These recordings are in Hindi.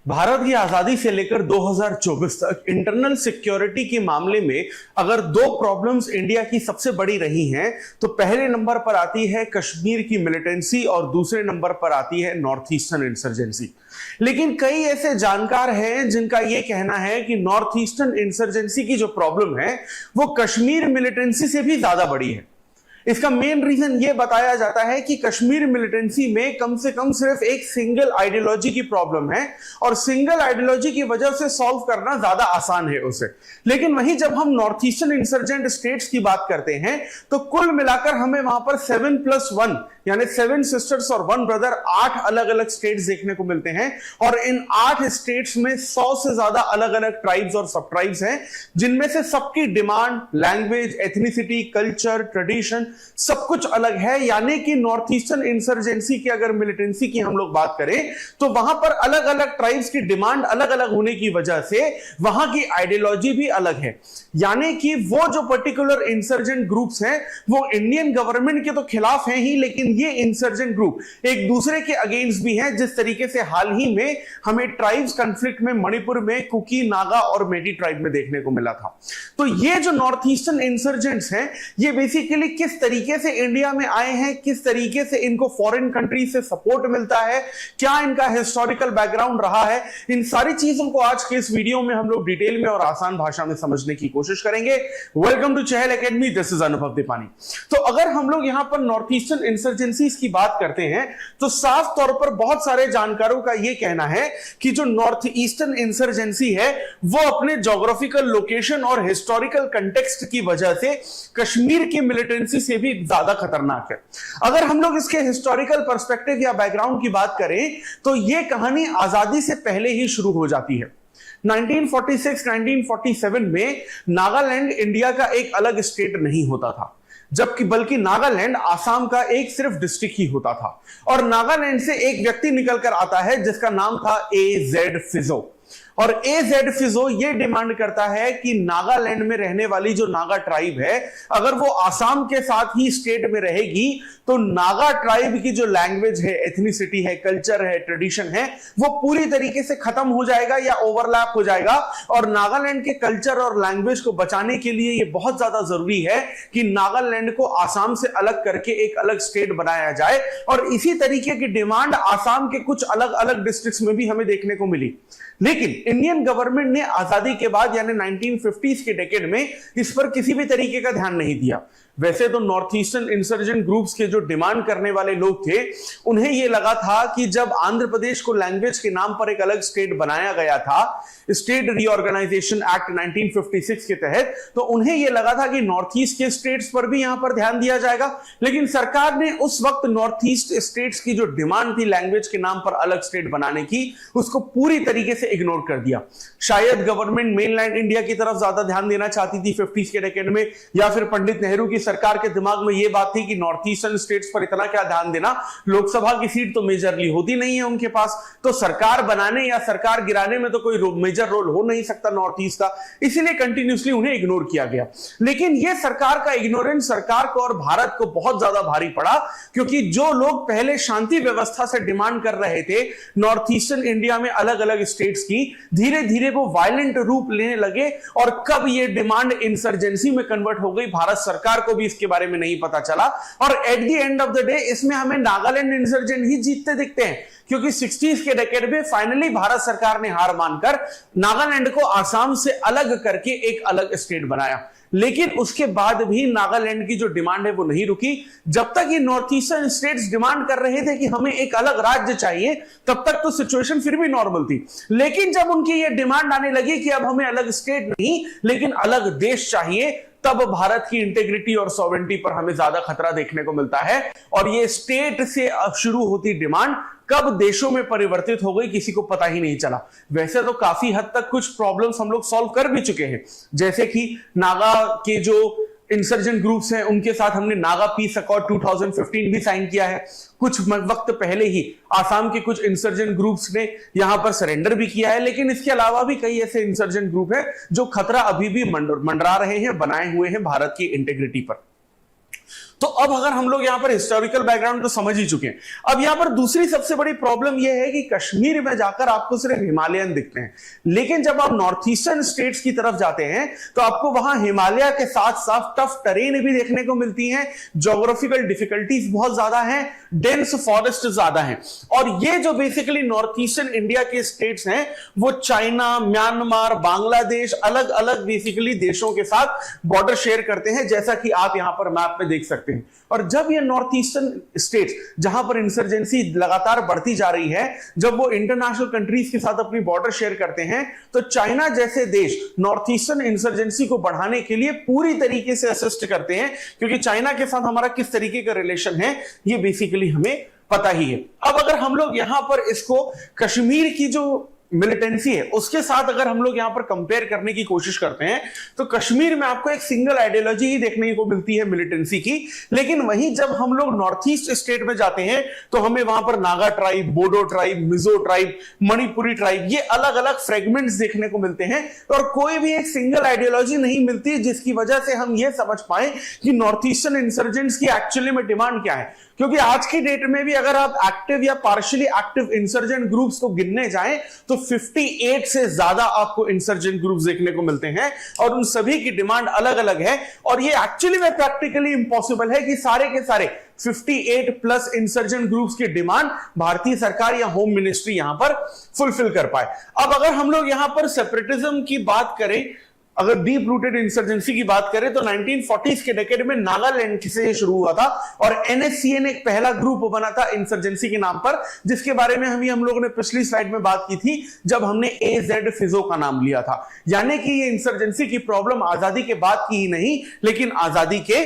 भारत की आजादी से लेकर 2024 तक इंटरनल सिक्योरिटी के मामले में अगर दो प्रॉब्लम्स इंडिया की सबसे बड़ी रही हैं तो पहले नंबर पर आती है कश्मीर की मिलिटेंसी और दूसरे नंबर पर आती है नॉर्थ ईस्टर्न इंसर्जेंसी। लेकिन कई ऐसे जानकार हैं जिनका यह कहना है कि नॉर्थ ईस्टर्न इंसर्जेंसी की जो प्रॉब्लम है वो कश्मीर मिलिटेंसी से भी ज्यादा बड़ी है। इसका मेन रीजन यह बताया जाता है कि कश्मीर मिलिटेंसी में कम से कम सिर्फ एक सिंगल आइडियोलॉजी की प्रॉब्लम है और सिंगल आइडियोलॉजी की वजह से सॉल्व करना ज्यादा आसान है उसे। लेकिन वहीं जब हम नॉर्थ ईस्टर्न इंसर्जेंट स्टेट्स की बात करते हैं तो कुल मिलाकर हमें वहां पर 7+1 यानी 7 सिस्टर्स और 1 ब्रदर 8 अलग अलग स्टेट्स देखने को मिलते हैं और इन 8 स्टेट्स में 100 से ज्यादा अलग अलग ट्राइब्स और सब ट्राइब्स हैं जिनमें से सबकी demand, language, ethnicity, culture, tradition सब कुछ अलग है। यानी कि नॉर्थ ईस्टर्न इंसर्जेंसी की अगर मिलिटेंसी की हम लोग बात करें तो वहां पर अलग अलग ट्राइब्स की डिमांड अलग अलग होने की वजह से वहां की आइडियोलॉजी भी अलग है। यानी कि वो जो पर्टिकुलर इंसर्जेंट ग्रुप्स हैं वो इंडियन गवर्नमेंट के तो खिलाफ हैं ही, लेकिन ये इंसर्जेंट ग्रुप एक दूसरे के अगेंस्ट भी हैं। जिस तरीके से हाल ही में हमें ट्राइब्स कॉन्फ्लिक्ट में मणिपुर में कुकी, नागा और मेटी ट्राइब में देखने को मिला था। तो ये जो नॉर्थ ईस्टर्न इंसर्जेंट्स हैं ये बेसिकली किस तरीके से इंडिया में आए हैं, किस तरीके से इनको फॉरेन कंट्री से सपोर्ट मिलता है, क्या इनका हिस्टोरिकल बैकग्राउंड रहा है, इन सारी चीजों को आज के इस वीडियो में हम लोग डिटेल में और आसान भाषा में समझने की कोशिश करेंगे। Welcome to Chahal Academy, this is Anubhav Deepani. तो अगर हम लोग यहां पर नॉर्थ ईस्टर्न इंसर्जेंसीज की बात करते हैं तो साफ तौर पर बहुत सारे जानकारों का यह कहना है कि जो नॉर्थ ईस्टर्न इंसर्जेंसी है वो अपने ज्योग्राफिकल लोकेशन और हिस्टोरिकल कंटेक्स्ट की वजह से कश्मीर की मिलिटेंसी से भी ज्यादा खतरनाक है। अगर हम लोग इसके हिस्टोरिकल पर्सपेक्टिव या बैकग्राउंड की बात करें तो यह कहानी आजादी से पहले ही शुरू हो जाती है। 1946-1947 में नागालैंड इंडिया का एक अलग स्टेट नहीं होता था, जबकि बल्कि नागालैंड आसाम का एक सिर्फ डिस्ट्रिक्ट ही होता था और नागालैंड से एक व्यक्ति निकलकर आता है जिसका नाम था A.Z. फिजो। और A.Z. फिजो ये डिमांड करता है कि नागालैंड में रहने वाली जो नागा ट्राइब है अगर वो आसाम के साथ ही स्टेट में रहेगी तो नागा ट्राइब की जो लैंग्वेज है, एथनिसिटी है, कल्चर है, ट्रेडिशन है वो पूरी तरीके से खत्म हो जाएगा या ओवरलैप हो जाएगा। और नागालैंड के कल्चर और लैंग्वेज को बचाने के लिए ये बहुत ज्यादा जरूरी है कि नागालैंड को आसाम से अलग करके एक अलग स्टेट बनाया जाए। और इसी तरीके की डिमांड आसाम के कुछ अलग अलग डिस्ट्रिक्ट्स में भी हमें देखने को मिली। लेकिन इंडियन गवर्नमेंट ने आजादी के बाद यानी 1950s के डेकेड में इस पर किसी भी तरीके का ध्यान नहीं दिया। वैसे तो नॉर्थ ईस्टर्न इंसर्जेंट ग्रुप्स के जो डिमांड करने वाले लोग थे उन्हें यह लगा था कि जब आंध्र प्रदेश को लैंग्वेज के नाम पर एक अलग स्टेट बनाया गया था स्टेट रीऑर्गेनाइजेशन एक्ट 1956 के तहत, तो उन्हें यह लगा था कि नॉर्थ ईस्ट के स्टेट्स पर भी यहां पर ध्यान दिया जाएगा। लेकिन सरकार ने उस वक्त नॉर्थ ईस्ट स्टेट्स की जो डिमांड थी लैंग्वेज के नाम पर अलग स्टेट बनाने की उसको पूरी तरीके से इग्नोर कर दिया। शायद गवर्नमेंट मेनलैंड इंडिया की तरफ ज्यादा ध्यान देना चाहती थी 50s के डेकेड में, या फिर पंडित नेहरू की सरकार के दिमाग में यह बात थी कि नॉर्थ ईस्टर्न स्टेट्स पर इतना क्या ध्यान देना, लोकसभा की सीट तो मेजरली होती नहीं है उनके पास, तो सरकार बनाने या सरकार गिराने में तो कोई मेजर रोल हो नहीं सकता नॉर्थ ईस्ट का, इसीलिए कंटिन्यूअसली उन्हें इग्नोर किया गया। लेकिन यह सरकार का इग्नोरेंस सरकार को और भारत को बहुत ज्यादा भारी पड़ा, क्योंकि जो लोग पहले शांति व्यवस्था से डिमांड कर रहे थे नॉर्थ ईस्टर्न इंडिया में अलग अलग स्टेट्स की, धीरे धीरे वो वायलेंट रूप लेने लगे और कब ये डिमांड इंसर्जेंसी में कन्वर्ट हो गई भारत सरकार को भी इसके बारे में नहीं पता चला। और at the end of the day इसमें हमें नागालैंड इंसर्जेंट ही जीतते दिखते हैं, क्योंकि 60s के डेकेड में फाइनली भारत सरकार ने हार मानकर नागालैंड को आसाम से अलग करके एक अलग स्टेट बनाया। लेकिन उसके बाद भी नागालैंड की जो डिमांड है वो नहीं रुकी। जब तक ये नॉर्थ ईस्टर्न स्टेट्स डिमांड कर रहे थे कि हमें एक अलग राज्य चाहिए तब तक तो सिचुएशन फिर भी नॉर्मल थी। लेकिन जब उनकी ये डिमांड आने लगी कि अब हमें अलग स्टेट नहीं लेकिन अलग देश चाहिए, तब भारत की इंटीग्रिटी और सॉवरेनिटी पर हमें ज्यादा खतरा देखने को मिलता है। और ये स्टेट से शुरू होती डिमांड कब देशों में परिवर्तित हो गई किसी को पता ही नहीं चला। वैसे तो काफी हद तक कुछ प्रॉब्लम्स हम लोग सॉल्व कर भी चुके हैं, जैसे कि नागा के जो इंसर्जेंट ग्रुप्स हैं उनके साथ हमने नागा पीस अकॉर्ड 2015 भी साइन किया है। कुछ वक्त पहले ही आसाम के कुछ इंसर्जेंट ग्रुप्स ने यहां पर सरेंडर भी किया है। लेकिन इसके अलावा भी कई ऐसे इंसर्जेंट ग्रुप हैं जो खतरा अभी भी मंडरा रहे हैं, बनाए हुए हैं भारत की इंटीग्रिटी पर। तो अब अगर हम लोग यहां पर हिस्टोरिकल बैकग्राउंड तो समझ ही चुके हैं, अब यहां पर दूसरी सबसे बड़ी प्रॉब्लम यह है कि कश्मीर में जाकर आपको सिर्फ हिमालयन दिखते हैं, लेकिन जब आप नॉर्थ ईस्टर्न स्टेट्स की तरफ जाते हैं तो आपको वहां हिमालय के साथ साथ टफ टेरेन भी देखने को मिलती है, ज्योग्राफिकल डिफिकल्टीज बहुत ज्यादा हैं, डेंस फॉरेस्ट ज्यादा हैं। और ये जो बेसिकली नॉर्थ ईस्टर्न इंडिया के स्टेट्स हैं वो चाइना, म्यांमार, बांग्लादेश, अलग अलग बेसिकली देशों के साथ बॉर्डर शेयर करते हैं, जैसा कि आप यहां पर मैप में देख सकते हैं। और जब ये नॉर्थ ईस्टर्न स्टेट्स जहां पर इंसर्जेंसी लगातार बढ़ती जा रही है, जब वो इंटरनेशनल कंट्रीज के साथ अपनी बॉर्डर शेयर करते हैं, तो चाइना जैसे देश नॉर्थ ईस्टर्न इंसर्जेंसी को बढ़ाने के लिए पूरी तरीके से असिस्ट करते हैं, क्योंकि चाइना के साथ हमारा किस तरीके का रिलेशन है ये बेसिकली हमें पता ही है। अब अगर हम लोग यहां पर इसको कश्मीर की जो मिलिटेंसी है उसके साथ अगर हम लोग यहां पर कंपेयर करने की कोशिश करते हैं, तो कश्मीर में आपको एक सिंगल आइडियोलॉजी ही देखने को मिलती है मिलिटेंसी की, लेकिन वहीं जब हम लोग नॉर्थ ईस्ट स्टेट में जाते हैं तो हमें वहां पर Naga tribe, Bodo tribe, Mizo tribe, Manipuri tribe, ये अलग अलग फ्रेगमेंट्स देखने को मिलते हैं और कोई भी एक सिंगल आइडियोलॉजी नहीं मिलती, जिसकी वजह से हम ये समझ पाए कि नॉर्थ ईस्टर्न इंसर्जेंट्स की एक्चुअली में डिमांड क्या है। क्योंकि आज की डेट में भी अगर आप एक्टिव या पार्शियली एक्टिव इंसर्जेंट ग्रुप्स को गिनने जाएं तो 58 से ज्यादा आपको इंसर्जेंट ग्रुप्स देखने को मिलते हैं और उन सभी की डिमांड अलग अलग है। और ये एक्चुअली में प्रैक्टिकली इंपॉसिबल है कि सारे के सारे 58 प्लस इंसर्जेंट ग्रुप्स की डिमांड भारतीय सरकार या होम मिनिस्ट्री यहां पर फुलफिल कर पाए। अब अगर हम लोग यहां पर सेपरेटिज्म की बात करें, अगर डीप रूटेड इंसर्जेंसी की बात करें, तो 1940s के डेकेड में नागालैंड से शुरू हुआ था और NSCN एक पहला ग्रुप बना था इंसर्जेंसी के नाम पर, जिसके बारे में हम लोगों ने पिछली स्लाइड में बात की थी जब हमने AZ फिजो का नाम लिया था। यानी कि ये इंसर्जेंसी की प्रॉब्लम आजादी के बाद की ही नहीं लेकिन आजादी के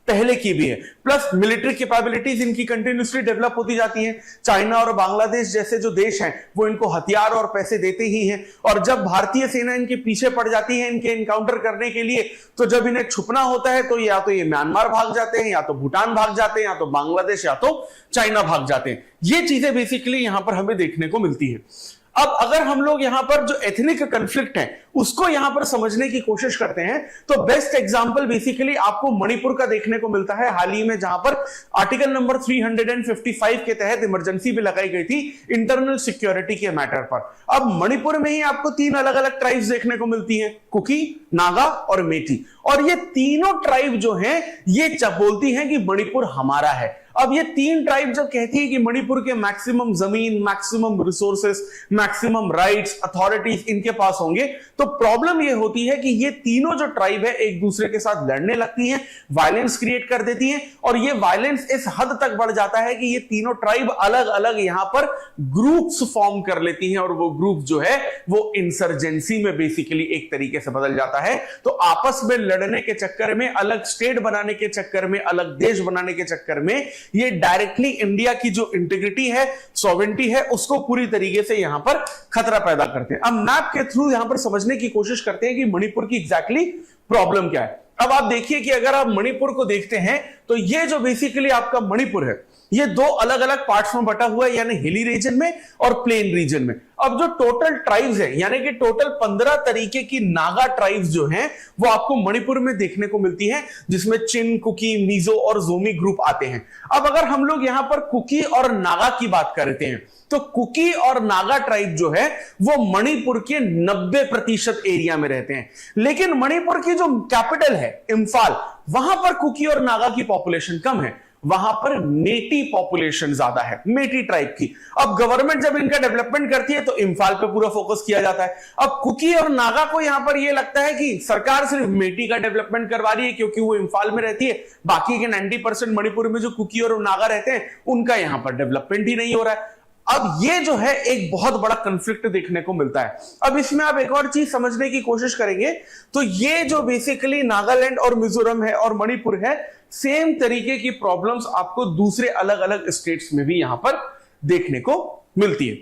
पहले की भी है। प्लस मिलिट्री कैपेबिलिटीज इनकी कंटिन्यूसली डेवलप होती जाती हैं। चाइना और बांग्लादेश जैसे जो देश हैं वो इनको हथियार और पैसे देते ही हैं, और जब भारतीय सेना इनके पीछे पड़ जाती है इनके इनकाउंटर करने के लिए, तो जब इन्हें छुपना होता है तो या तो ये म्यांमार भाग जाते हैं, या तो भूटान भाग जाते हैं, या तो बांग्लादेश, या तो चाइना भाग जाते हैं। ये चीजें बेसिकली यहां पर हमें देखने को मिलती है। अब अगर हम लोग यहां पर जो एथनिक कन्फ्लिक्ट है उसको यहां पर समझने की कोशिश करते हैं, तो बेस्ट एग्जांपल बेसिकली आपको मणिपुर का देखने को मिलता है हाल ही में, जहां पर आर्टिकल नंबर 355 के तहत इमरजेंसी भी लगाई गई थी इंटरनल सिक्योरिटी के मैटर पर। अब मणिपुर में ही आपको 3 अलग अलग ट्राइब्स देखने को मिलती हैं, कुकी, नागा और मेटी, और ये तीनों ट्राइब जो हैं ये बोलती हैं कि मणिपुर हमारा है। अब ये 3 ट्राइब जब कहती है कि मणिपुर के मैक्सिमम जमीन, maximum resources, maximum rights, authorities इनके पास होंगे, तो प्रॉब्लम ये होती है कि ये तीनों जो ट्राइब है एक दूसरे के साथ लड़ने लगती हैं, वायलेंस क्रिएट कर देती हैं, और ये वायलेंस इस हद तक बढ़ जाता है कि ये तीनों ट्राइब अलग अलग यहां पर ग्रुप्स फॉर्म कर लेती हैं, और वो ग्रुप जो है वो इंसर्जेंसी में बेसिकली एक तरीके से बदल जाता है। तो आपस में लड़ने के चक्कर में, अलग स्टेट बनाने के चक्कर में, अलग देश बनाने के चक्कर में ये डायरेक्टली इंडिया की जो इंटीग्रिटी है, सॉवरेनिटी है, उसको पूरी तरीके से यहां पर खतरा पैदा करते हैं। अब मैप के थ्रू यहां पर समझने की कोशिश करते हैं कि मणिपुर की एग्जैक्टली प्रॉब्लम क्या है। अब आप देखिए कि अगर आप मणिपुर को देखते हैं तो ये जो बेसिकली आपका मणिपुर है ये 2 अलग अलग पार्ट्स में बटा हुआ है, यानी हिली रीजन में और प्लेन रीजन में। अब जो टोटल ट्राइब्स है, यानी कि टोटल 15 तरीके की नागा ट्राइब्स जो हैं वो आपको मणिपुर में देखने को मिलती हैं, जिसमें चिन, कुकी, मिजो और जोमी ग्रुप आते हैं। अब अगर हम लोग यहां पर कुकी और नागा की बात करते हैं, तो कुकी और नागा ट्राइब जो है वो मणिपुर के 90% एरिया में रहते हैं, लेकिन मणिपुर की जो कैपिटल है इंफाल, वहां पर कुकी और नागा की पॉपुलेशन कम है, वहां पर मेटी पॉपुलेशन ज्यादा है, मेटी ट्राइब की। अब गवर्नमेंट जब इनका डेवलपमेंट करती है तो इंफाल पे पूरा फोकस किया जाता है। अब कुकी और नागा को यहां पर यह लगता है कि सरकार सिर्फ मेटी का डेवलपमेंट करवा रही है क्योंकि वो इंफाल में रहती है, बाकी के 90% मणिपुर में जो कुकी और नागा रहते हैं उनका यहां पर डेवलपमेंट ही नहीं हो रहा है। अब ये जो है एक बहुत बड़ा कंफ्लिक्ट देखने को मिलता है। अब इसमें आप एक और चीज समझने की कोशिश करेंगे तो ये जो बेसिकली नागालैंड और मिजोरम है और मणिपुर है, सेम तरीके की प्रॉब्लम्स आपको दूसरे अलग अलग स्टेट्स में भी यहां पर देखने को मिलती है।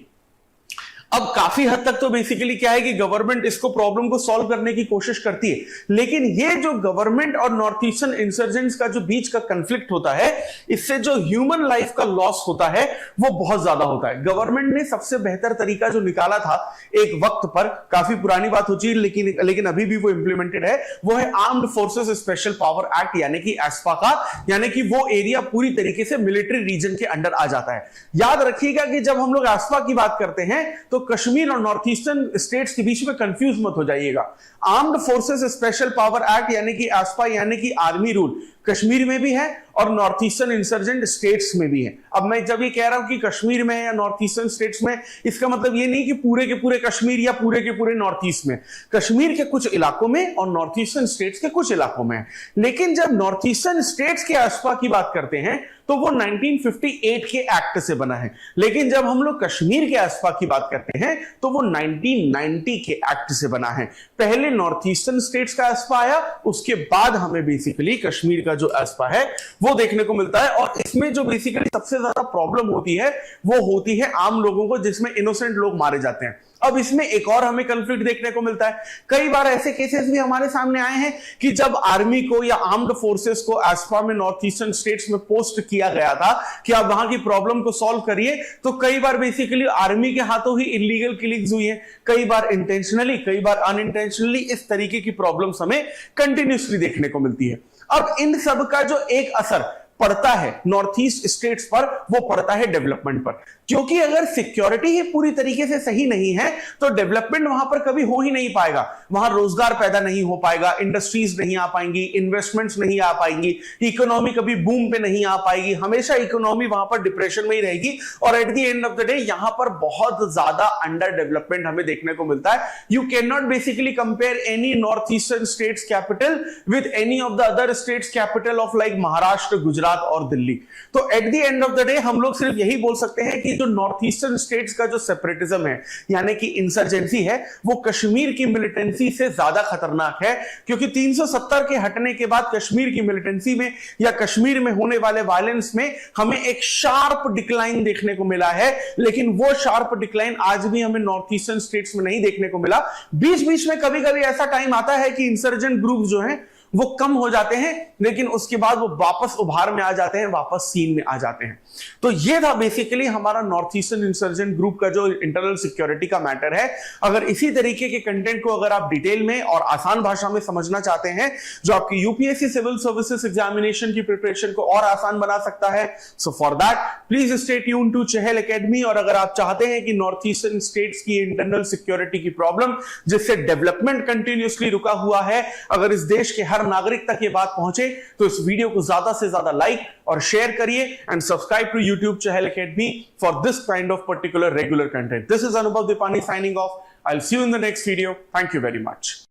अब काफी हद तक तो बेसिकली क्या है कि गवर्नमेंट इसको प्रॉब्लम को सॉल्व करने की कोशिश करती है, लेकिन ये जो गवर्नमेंट और नॉर्थ ईस्टर्न इंसर्जेंट्स का जो बीच का कंफ्लिक्ट होता है, इससे जो ह्यूमन लाइफ का लॉस होता है वो बहुत ज्यादा होता है। गवर्नमेंट ने सबसे बेहतर तरीका जो निकाला था एक वक्त पर, काफी पुरानी बात हो चुकी है लेकिन अभी भी वो इंप्लीमेंटेड है, वो है armed forces special power act यानी कि एस्पा का, यानी कि वो एरिया पूरी तरीके से मिलिट्री रीजन के अंडर आ जाता है। याद रखिएगा कि जब हम लोग एस्पा की बात करते हैं तो कश्मीर और नॉर्थ ईस्टर्न स्टेट्स के बीच में कंफ्यूज मत हो जाइएगा। Armed forces special power act यानी कि एस्पा यानी कि आर्मी रूल कश्मीर में भी है और नॉर्थ ईस्टर्न इंसर्जेंट स्टेट्स में भी है। अब मैं जब ये कह रहा हूं कि कश्मीर में या नॉर्थ ईस्टर्न स्टेट्स में, इसका मतलब ये नहीं कि पूरे के पूरे कश्मीर या पूरे के पूरे नॉर्थ ईस्ट में, कश्मीर के कुछ इलाकों में और नॉर्थ ईस्टर्न स्टेट्स के कुछ इलाकों में। लेकिन जब नॉर्थ ईस्टर्न स्टेट्स के एस्पा की बात करते हैं तो वो 1958 के एक्ट से बना है, लेकिन जब हम लोग कश्मीर के एस्पा की बात करते हैं तो वो 1990 के एक्ट से बना है। पहले नॉर्थ ईस्टर्न स्टेट्स का एस्पा आया, उसके बाद हमें बेसिकली कश्मीर का जो एस्पा है वो देखने को मिलता है। और इसमें जो बेसिकली सबसे ज्यादा प्रॉब्लम होती है वो होती है आम लोगों को, जिसमें इनोसेंट लोग मारे जाते हैं। अब इसमें एक और हमें कंफ्लिक्ट देखने को मिलता है। कई बार ऐसे केसेस भी हमारे सामने आए हैं कि जब आर्मी को या आर्म्ड फोर्सेस को एस्पा में नॉर्थ ईस्टर्न स्टेट्स में पोस्ट किया गया था कि आप वहां की प्रॉब्लम को सॉल्व करिए, तो कई बार बेसिकली आर्मी के हाथों ही इलीगल किलिंग्स हुई है, कई बार इंटेंशनली, कई बार अनइंटेंशनली। इस तरीके की प्रॉब्लम्स हमें कंटिन्यूसली देखने को मिलती है। अब इन सब का जो एक असर पड़ता है नॉर्थ ईस्ट स्टेट्स पर, वो पड़ता है डेवलपमेंट पर, क्योंकि अगर सिक्योरिटी ही पूरी तरीके से सही नहीं है तो डेवलपमेंट वहां पर कभी हो ही नहीं पाएगा। वहां रोजगार पैदा नहीं हो पाएगा, इंडस्ट्रीज नहीं आ पाएंगी, इन्वेस्टमेंट्स नहीं आ पाएंगी, इकोनॉमी कभी बूम पे नहीं आ पाएगी, हमेशा इकोनॉमी वहां पर डिप्रेशन में ही रहेगी। और at the end of the day यहां पर बहुत ज्यादा अंडर डेवलपमेंट हमें देखने को मिलता है। You can not basically compare any north eastern states capital with any of the other states capital of like Maharashtra, Gujarat और दिल्ली। तो at the end of the day हम लोग सिर्फ यही बोल सकते हैं कि जो नॉर्थ ईस्टर्न स्टेट्स का जो सेपरेटिज्म है यानी कि इंसर्जेंसी है, वो कश्मीर की मिलिटेंसी से ज्यादा खतरनाक है, क्योंकि 370 के हटने के बाद कश्मीर की मिलिटेंसी में या कश्मीर में होने वाले वायलेंस में हमें एक शार्प डिक्लाइन देखने को मिला है। लेकिन वो शार्प डिक्लाइन आज भी हमें नॉर्थ ईस्टर्न स्टेट्स में नहीं देखने को मिला। बीच बीच में कभी कभी ऐसा टाइम आता है कि इंसर्जेंट ग्रुप जो है वो कम हो जाते हैं, लेकिन उसके बाद वो वापस उभार में आ जाते हैं, वापस सीन में आ जाते हैं। तो ये था बेसिकली हमारा नॉर्थ ईस्टर्न इंसर्जेंट ग्रुप का जो इंटरनल सिक्योरिटी का मैटर है। अगर इसी तरीके के कंटेंट को अगर आप डिटेल में और आसान भाषा में समझना चाहते हैं, जो आपकी यूपीएससी सिविल सर्विसेज एग्जामिनेशन की प्रिपरेशन को और आसान बना सकता है, so for that please stay tune to Chahal Academy. और अगर आप चाहते हैं कि नॉर्थ ईस्टर्न स्टेट्स की इंटरनल सिक्योरिटी की प्रॉब्लम, जिससे डेवलपमेंट कंटिन्यूअसली रुका हुआ है, अगर इस देश के हर नागरिक तक ये बात पहुंचे, तो इस वीडियो को ज्यादा से ज्यादा लाइक और शेयर करिए and subscribe to YouTube Chahal Academy for this kind of particular regular content. This is Anubhav Dipani signing off. I'll see you in the next video. Thank you very much.